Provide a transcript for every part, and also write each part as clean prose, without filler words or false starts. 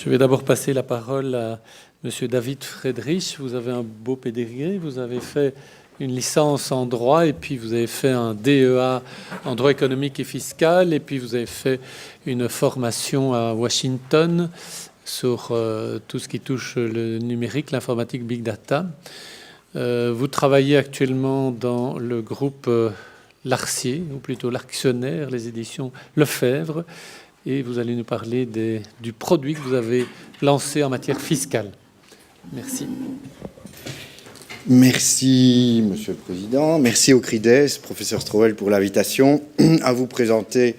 Je vais d'abord passer la parole à Monsieur David Friedrich. Vous avez un beau pédigré, vous avez fait une licence en droit et puis vous avez fait un DEA en droit économique et fiscal et puis vous avez fait une formation à Washington sur tout ce qui touche le numérique, l'informatique, big data. Vous travaillez actuellement dans le groupe L'Arcier, ou plutôt l'Actionnaire, les éditions Lefebvre, et vous allez nous parler du produit que vous avez lancé en matière fiscale. Merci. Merci, Monsieur le Président. Merci au CRIDES, professeur Strowell, pour l'invitation à vous présenter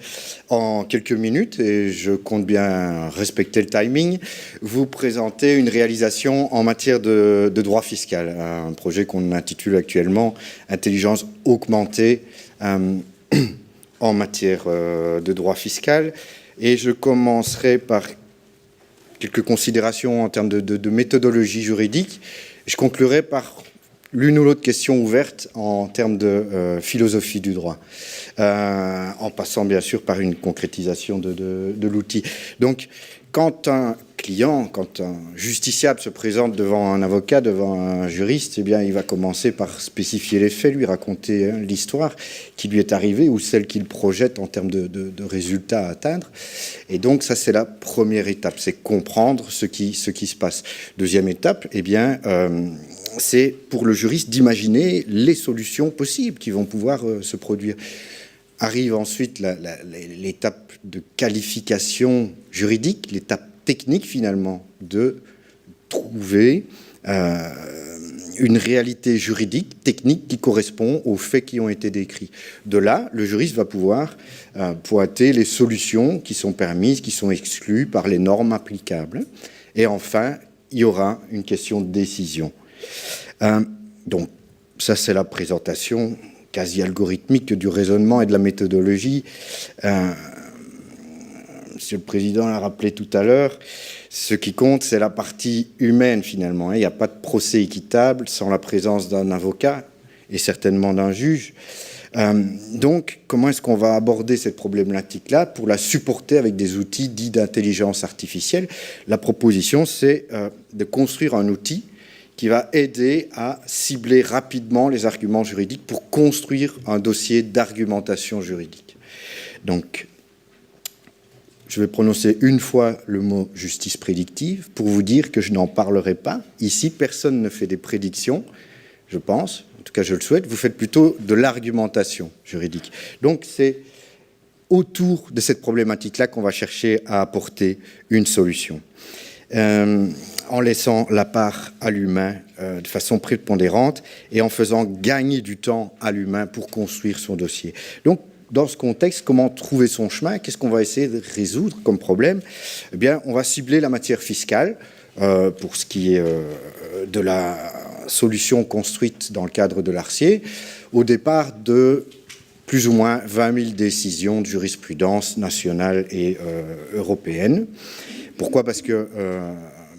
en quelques minutes, et je compte bien respecter le timing, vous présenter une réalisation en matière de droit fiscal, un projet qu'on intitule actuellement « Intelligence augmentée en matière de droit fiscal ». Et je commencerai par quelques considérations en termes de méthodologie juridique. Je conclurai par l'une ou l'autre question ouverte en termes de philosophie du droit, en passant bien sûr par une concrétisation de l'outil. Donc, quand un client, quand un justiciable se présente devant un avocat, devant un juriste, eh bien, il va commencer par spécifier les faits, lui raconter l'histoire qui lui est arrivée ou celle qu'il projette en termes de résultats à atteindre. Et donc, ça, c'est la première étape, c'est comprendre ce qui se passe. Deuxième étape, eh bien, c'est pour le juriste d'imaginer les solutions possibles qui vont pouvoir se produire. Arrive ensuite l'étape de qualification juridique, l'étape technique finalement, de trouver une réalité juridique, technique qui correspond aux faits qui ont été décrits. De là, le juriste va pouvoir pointer les solutions qui sont permises, qui sont exclues par les normes applicables. Et enfin, il y aura une question de décision. Donc, ça c'est la présentation quasi algorithmique du raisonnement et de la méthodologie. Monsieur le Président l'a rappelé tout à l'heure, ce qui compte, c'est la partie humaine, finalement. Il n'y a pas de procès équitable sans la présence d'un avocat et certainement d'un juge. Donc, comment est-ce qu'on va aborder cette problématique-là pour la supporter avec des outils dits d'intelligence artificielle? La proposition, c'est de construire un outil qui va aider à cibler rapidement les arguments juridiques pour construire un dossier d'argumentation juridique. Donc, je vais prononcer une fois le mot « justice prédictive » pour vous dire que je n'en parlerai pas. Ici, personne ne fait des prédictions, je pense, en tout cas je le souhaite, vous faites plutôt de l'argumentation juridique. Donc, c'est autour de cette problématique-là qu'on va chercher à apporter une solution. En laissant la part à l'humain de façon prépondérante et en faisant gagner du temps à l'humain pour construire son dossier. Donc, dans ce contexte, comment trouver son chemin? Qu'est-ce qu'on va essayer de résoudre comme problème? Eh bien, on va cibler la matière fiscale pour ce qui est de la solution construite dans le cadre de l'Arcier, au départ de plus ou moins 20 000 décisions de jurisprudence nationale et européenne. Pourquoi? Parce que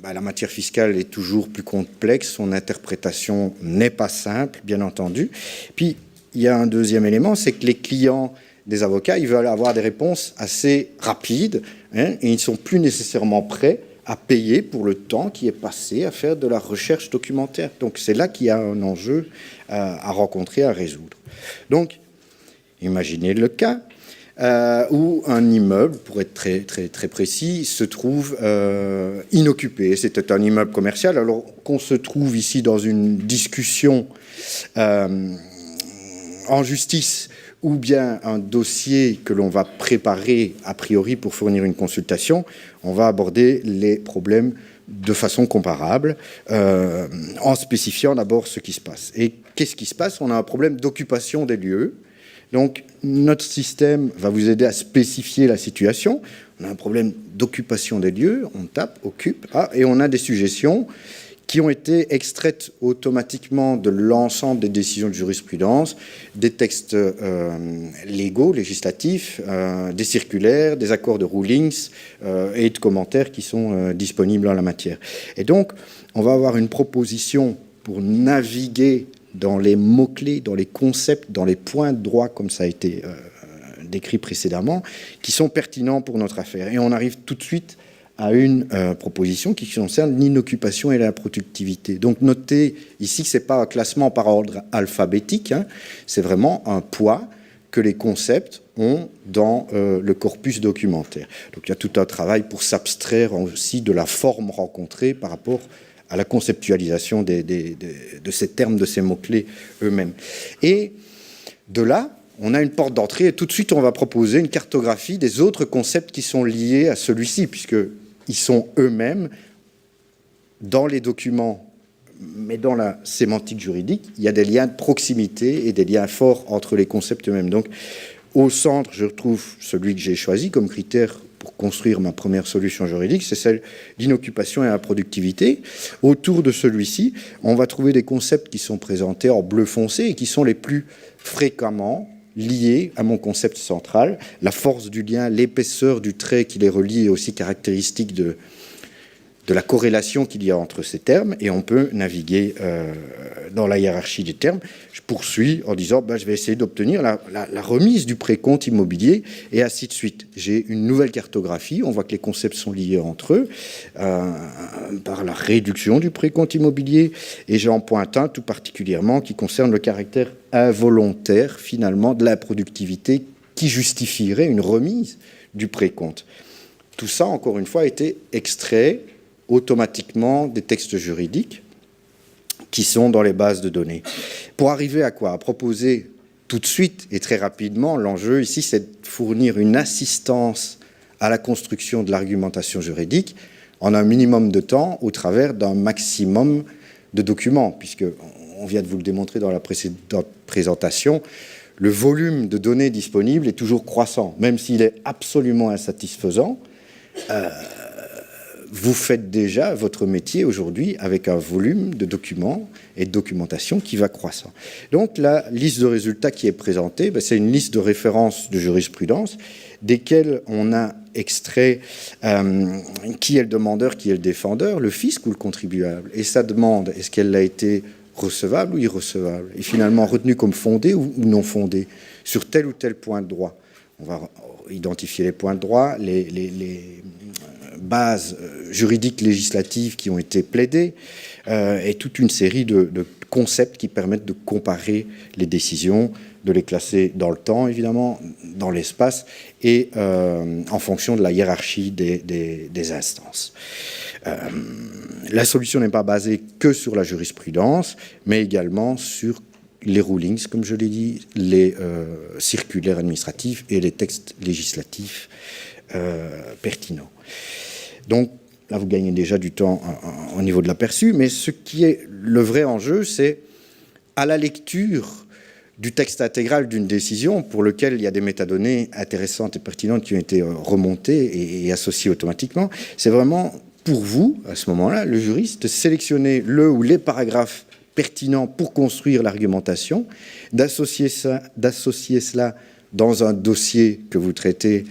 la matière fiscale est toujours plus complexe, son interprétation n'est pas simple, bien entendu. Puis, il y a un deuxième élément, c'est que les clients des avocats, ils veulent avoir des réponses assez rapides, et ils ne sont plus nécessairement prêts à payer pour le temps qui est passé à faire de la recherche documentaire. Donc, c'est là qu'il y a un enjeu à rencontrer, à résoudre. Donc, imaginez le cas où un immeuble, pour être très précis, se trouve inoccupé. C'était un immeuble commercial, alors qu'on se trouve ici dans une discussion en justice ou bien un dossier que l'on va préparer a priori pour fournir une consultation, on va aborder les problèmes de façon comparable en spécifiant d'abord ce qui se passe. Et qu'est-ce qui se passe? On a un problème d'occupation des lieux. Donc, notre système va vous aider à spécifier la situation. On a un problème d'occupation des lieux, on tape, occupe, et on a des suggestions qui ont été extraites automatiquement de l'ensemble des décisions de jurisprudence, des textes légaux, législatifs, des circulaires, des accords de rulings et de commentaires qui sont disponibles en la matière. Et donc, on va avoir une proposition pour naviguer dans les mots-clés, dans les concepts, dans les points de droit, comme ça a été décrit précédemment, qui sont pertinents pour notre affaire. Et on arrive tout de suite à une proposition qui concerne l'inoccupation et la productivité. Donc notez ici que ce n'est pas un classement par ordre alphabétique, hein, c'est vraiment un poids que les concepts ont dans le corpus documentaire. Donc il y a tout un travail pour s'abstraire aussi de la forme rencontrée par rapport à la conceptualisation de ces termes, de ces mots-clés eux-mêmes. Et de là, on a une porte d'entrée et tout de suite, on va proposer une cartographie des autres concepts qui sont liés à celui-ci, puisqu'ils sont eux-mêmes dans les documents, mais dans la sémantique juridique, il y a des liens de proximité et des liens forts entre les concepts eux-mêmes. Donc, au centre, je retrouve celui que j'ai choisi comme critère pour construire ma première solution juridique, c'est celle d'inoccupation et la productivité. Autour de celui-ci, on va trouver des concepts qui sont présentés en bleu foncé et qui sont les plus fréquemment liés à mon concept central. La force du lien, l'épaisseur du trait qui les relie est aussi caractéristique de la corrélation qu'il y a entre ces termes, et on peut naviguer dans la hiérarchie des termes. Je poursuis en disant je vais essayer d'obtenir la remise du précompte immobilier, et ainsi de suite. J'ai une nouvelle cartographie, on voit que les concepts sont liés entre eux par la réduction du précompte immobilier, et j'en pointe un tout particulièrement qui concerne le caractère involontaire finalement de la productivité qui justifierait une remise du précompte. Tout ça, encore une fois, a été extrait automatiquement des textes juridiques qui sont dans les bases de données. Pour arriver à quoi? À proposer tout de suite et très rapidement, l'enjeu ici, c'est de fournir une assistance à la construction de l'argumentation juridique en un minimum de temps au travers d'un maximum de documents, puisque on vient de vous le démontrer dans la précédente présentation, le volume de données disponibles est toujours croissant, même s'il est absolument insatisfaisant. Vous faites déjà votre métier aujourd'hui avec un volume de documents et de documentation qui va croissant. Donc la liste de résultats qui est présentée, c'est une liste de références de jurisprudence desquelles on a extrait qui est le demandeur, qui est le défendeur, le fisc ou le contribuable. Et sa demande, est-ce qu'elle a été recevable ou irrecevable, et finalement retenue comme fondée ou non fondée sur tel ou tel point de droit. On va identifier les points de droit, les bases juridiques législatives qui ont été plaidées, et toute une série de concepts qui permettent de comparer les décisions, de les classer dans le temps, évidemment, dans l'espace, et en fonction de la hiérarchie des instances. La solution n'est pas basée que sur la jurisprudence, mais également sur les rulings, comme je l'ai dit, les circulaires administratifs et les textes législatifs pertinents. Donc, là, vous gagnez déjà du temps au niveau de l'aperçu, mais ce qui est le vrai enjeu, c'est à la lecture du texte intégral d'une décision pour lequel il y a des métadonnées intéressantes et pertinentes qui ont été remontées et associées automatiquement, c'est vraiment pour vous, à ce moment-là, le juriste, de sélectionner le ou les paragraphes pertinents pour construire l'argumentation, d'associer cela dans un dossier que vous traitez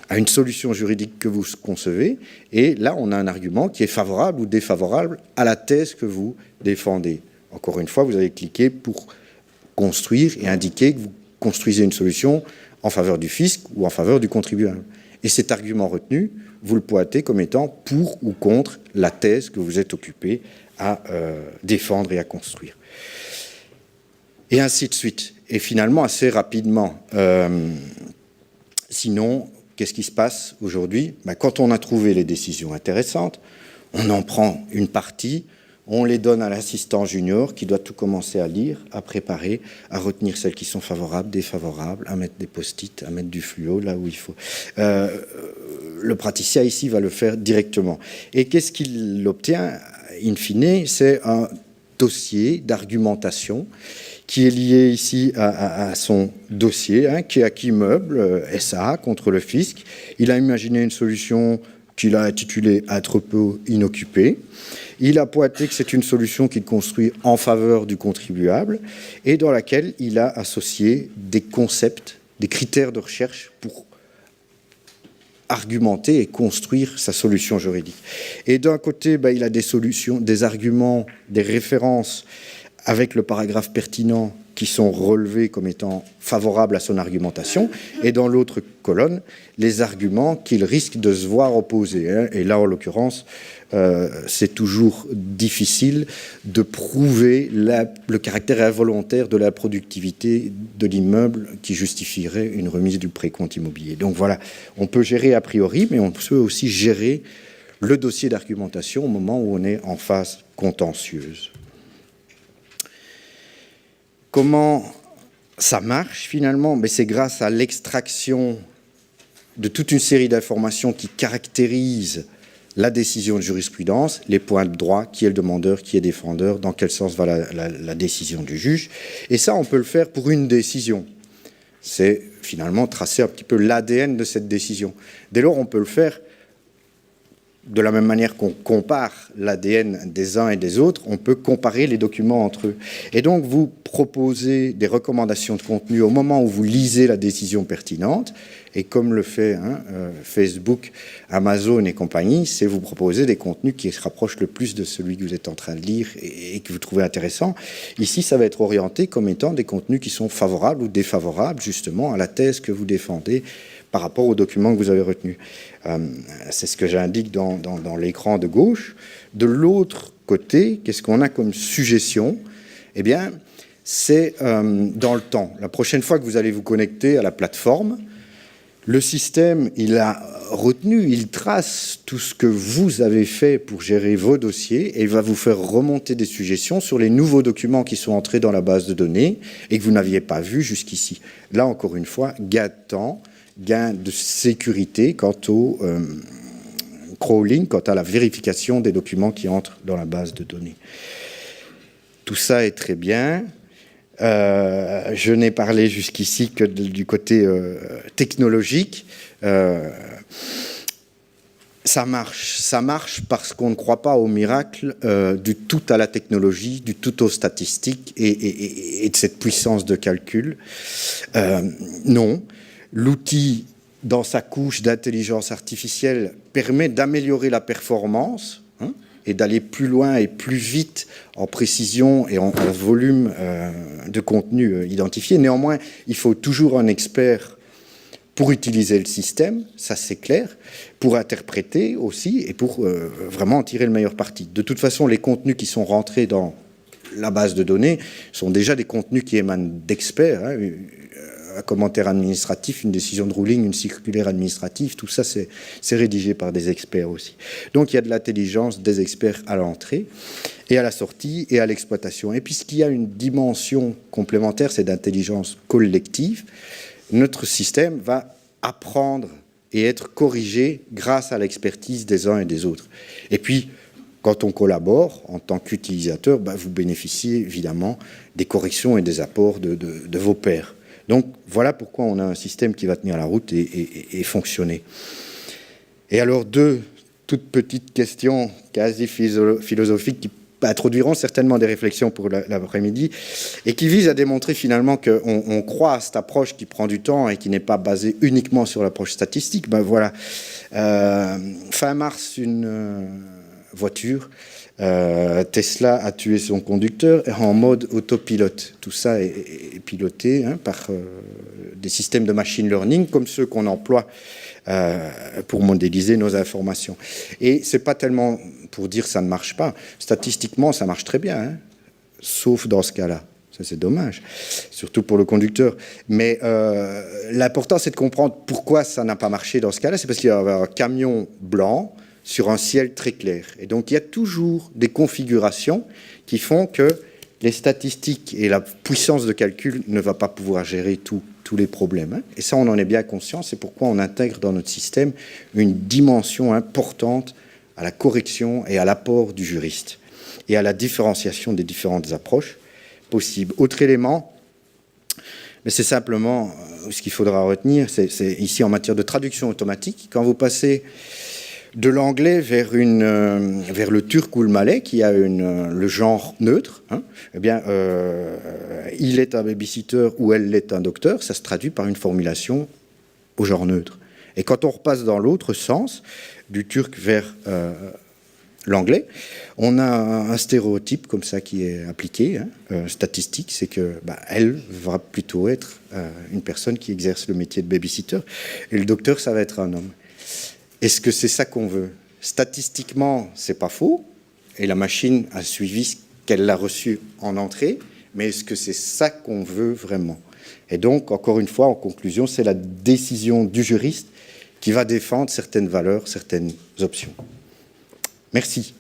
à une solution juridique que vous concevez, et là, on a un argument qui est favorable ou défavorable à la thèse que vous défendez. Encore une fois, vous allez cliquer pour construire et indiquer que vous construisez une solution en faveur du fisc ou en faveur du contribuable. Et cet argument retenu, vous le pointez comme étant pour ou contre la thèse que vous êtes occupé à défendre et à construire. Et ainsi de suite. Et finalement, assez rapidement. Sinon, qu'est-ce qui se passe aujourd'hui? Quand on a trouvé les décisions intéressantes, on en prend une partie, on les donne à l'assistant junior qui doit tout commencer à lire, à préparer, à retenir celles qui sont favorables, défavorables, à mettre des post-it, à mettre du fluo là où il faut. Le praticien ici va le faire directement. Et qu'est-ce qu'il obtient in fine? C'est un dossier d'argumentation qui est lié ici à son dossier, qui est acquis meuble, SA, contre le fisc. Il a imaginé une solution qu'il a intitulée « Entrepôt inoccupé ». Il a pointé que c'est une solution qu'il construit en faveur du contribuable et dans laquelle il a associé des concepts, des critères de recherche pour argumenter et construire sa solution juridique. Et d'un côté, il a des solutions, des arguments, des références avec le paragraphe pertinent qui sont relevés comme étant favorables à son argumentation, et dans l'autre colonne, les arguments qu'il risque de se voir opposer. Et là, en l'occurrence, c'est toujours difficile de prouver le caractère involontaire de la productivité de l'immeuble qui justifierait une remise du précompte immobilier. Donc voilà, on peut gérer a priori, mais on peut aussi gérer le dossier d'argumentation au moment où on est en phase contentieuse. Comment ça marche finalement? Mais c'est grâce à l'extraction de toute une série d'informations qui caractérisent la décision de jurisprudence, les points de droit, qui est le demandeur, qui est défendeur, dans quel sens va la décision du juge. Et ça, on peut le faire pour une décision. C'est finalement tracer un petit peu l'ADN de cette décision. Dès lors, on peut le faire de la même manière qu'on compare l'ADN des uns et des autres, on peut comparer les documents entre eux. Et donc, vous proposez des recommandations de contenu au moment où vous lisez la décision pertinente. Et comme le fait Facebook, Amazon et compagnie, c'est vous proposer des contenus qui se rapprochent le plus de celui que vous êtes en train de lire et que vous trouvez intéressant. Ici, ça va être orienté comme étant des contenus qui sont favorables ou défavorables, justement, à la thèse que vous défendez par rapport aux documents que vous avez retenus. C'est ce que j'indique dans l'écran de gauche. De l'autre côté, qu'est-ce qu'on a comme suggestion? Eh bien, c'est dans le temps. La prochaine fois que vous allez vous connecter à la plateforme, le système, il a retenu, il trace tout ce que vous avez fait pour gérer vos dossiers et il va vous faire remonter des suggestions sur les nouveaux documents qui sont entrés dans la base de données et que vous n'aviez pas vus jusqu'ici. Là, encore une fois, gain de temps, gain de sécurité quant au crawling, quant à la vérification des documents qui entrent dans la base de données. Tout ça est très bien. Je n'ai parlé jusqu'ici que du côté technologique. Ça marche parce qu'on ne croit pas au miracle du tout à la technologie, du tout aux statistiques et de cette puissance de calcul. Non, l'outil dans sa couche d'intelligence artificielle permet d'améliorer la performance et d'aller plus loin et plus vite en précision et en volume de contenu identifié. Néanmoins, il faut toujours un expert pour utiliser le système, ça c'est clair, pour interpréter aussi et pour vraiment en tirer le meilleur parti. De toute façon, les contenus qui sont rentrés dans la base de données sont déjà des contenus qui émanent d'experts. Un commentaire administratif, une décision de ruling, une circulaire administrative, tout ça c'est rédigé par des experts aussi. Donc il y a de l'intelligence des experts à l'entrée et à la sortie et à l'exploitation. Et puisqu'il y a une dimension complémentaire, c'est d'intelligence collective, notre système va apprendre et être corrigé grâce à l'expertise des uns et des autres. Et puis, quand on collabore en tant qu'utilisateur, vous bénéficiez évidemment des corrections et des apports de vos pairs. Donc, voilà pourquoi on a un système qui va tenir la route et fonctionner. Et alors, deux toutes petites questions quasi philosophiques qui introduiront certainement des réflexions pour l'après-midi et qui visent à démontrer finalement qu'on croit à cette approche qui prend du temps et qui n'est pas basée uniquement sur l'approche statistique. Voilà. Fin mars, une voiture Tesla a tué son conducteur en mode autopilote. Tout ça est piloté par des systèmes de machine learning comme ceux qu'on emploie pour modéliser nos informations. Et c'est pas tellement pour dire que ça ne marche pas. Statistiquement, ça marche très bien, sauf dans ce cas-là. Ça, c'est dommage, surtout pour le conducteur. Mais l'important, c'est de comprendre pourquoi ça n'a pas marché dans ce cas-là. C'est parce qu'il y avait un camion blanc sur un ciel très clair. Et donc, il y a toujours des configurations qui font que les statistiques et la puissance de calcul ne va pas pouvoir gérer tous les problèmes. Et ça, on en est bien conscient. C'est pourquoi on intègre dans notre système une dimension importante à la correction et à l'apport du juriste et à la différenciation des différentes approches possibles. Autre élément, mais c'est simplement ce qu'il faudra retenir, c'est ici en matière de traduction automatique, quand vous passez de l'anglais vers le turc ou le malais, qui a le genre neutre, eh bien, il est un babysitter ou elle est un docteur, ça se traduit par une formulation au genre neutre. Et quand on repasse dans l'autre sens, du turc vers l'anglais. On a un stéréotype comme ça qui est appliqué, statistique, c'est que elle va plutôt être une personne qui exerce le métier de babysitter, et le docteur, ça va être un homme. Est-ce que c'est ça qu'on veut? Statistiquement, c'est pas faux, et la machine a suivi ce qu'elle l'a reçu en entrée, mais est-ce que c'est ça qu'on veut vraiment? Et donc, encore une fois, en conclusion, c'est la décision du juriste qui va défendre certaines valeurs, certaines options. Merci.